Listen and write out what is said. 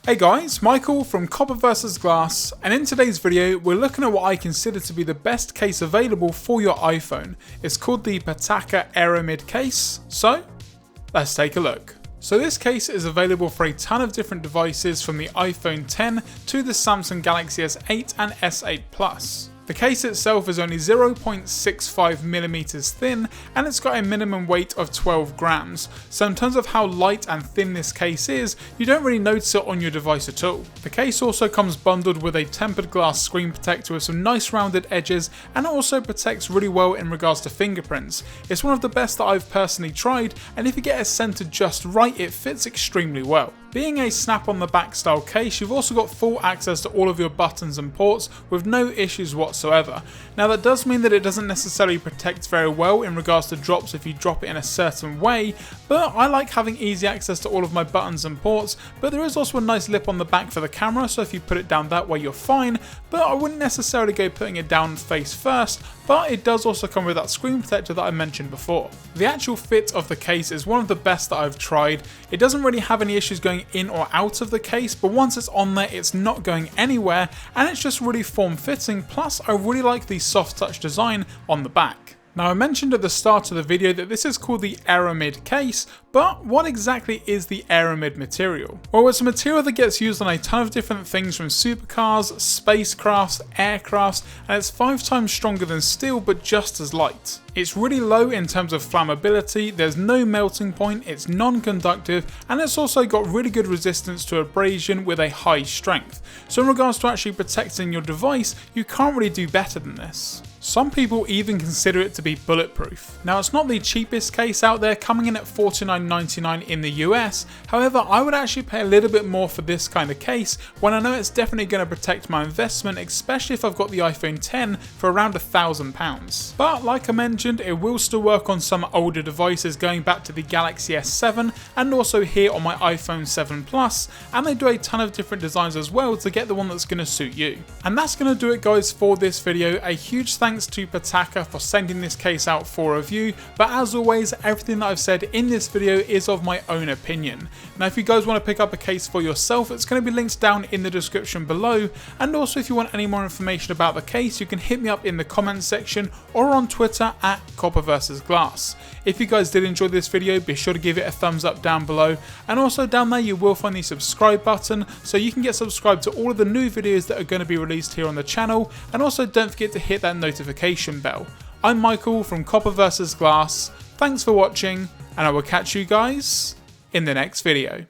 Hey guys, Michael from Copper vs Glass, and in today's video we're looking at what I consider to be the best case available for your iPhone. It's called the Pitaka Aramid case, so let's take a look. So this case is available for a ton of different devices from the iPhone X to the Samsung Galaxy S8 and S8 Plus. The case itself is only 0.65mm thin and it's got a minimum weight of 12 grams, so in terms of how light and thin this case is, you don't really notice it on your device at all. The case also comes bundled with a tempered glass screen protector with some nice rounded edges, and it also protects really well in regards to fingerprints. It's one of the best that I've personally tried, and if you get it centered just right, it fits extremely well. Being a snap on the back style case, you've also got full access to all of your buttons and ports with no issues whatsoever. Now that does mean that it doesn't necessarily protect very well in regards to drops if you drop it in a certain way, but I like having easy access to all of my buttons and ports. But there is also a nice lip on the back for the camera, so if you put it down that way you're fine, but I wouldn't necessarily go putting it down face first. But it does also come with that screen protector that I mentioned before. The actual fit of the case is one of the best that I've tried. It doesn't really have any issues going in or out of the case, but once it's on there it's not going anywhere, and it's just really form-fitting. Plus I really like the soft touch design on the back. Now I mentioned at the start of the video that this is called the Aramid case, but what exactly is the Aramid material? Well, it's a material that gets used on a ton of different things, from supercars, spacecrafts, aircrafts, and it's 5 times stronger than steel but just as light. It's really low in terms of flammability, there's no melting point, it's non-conductive, and it's also got really good resistance to abrasion with a high strength. So in regards to actually protecting your device, you can't really do better than this. Some people even consider it to be bulletproof. Now it's not the cheapest case out there, coming in at $49.99 in the US, however I would actually pay a little bit more for this kind of case when I know it's definitely going to protect my investment, especially if I've got the iPhone X for around £1,000. But like I mentioned, it will still work on some older devices going back to the Galaxy S7 and also here on my iPhone 7 Plus, and they do a ton of different designs as well to get the one that's going to suit you. And that's going to do it guys for this video. A huge thanks to Pitaka for sending this case out for review, but as always everything that I've said in this video is of my own opinion. Now if you guys want to pick up a case for yourself, it's going to be linked down in the description below, and also if you want any more information about the case you can hit me up in the comments section or on Twitter at Copper vs Glass. If you guys did enjoy this video, be sure to give it a thumbs up down below, and also down there you will find the subscribe button so you can get subscribed to all of the new videos that are going to be released here on the channel, and also don't forget to hit that notification bell. I'm Michael from Copper vs Glass, thanks for watching, and I will catch you guys in the next video.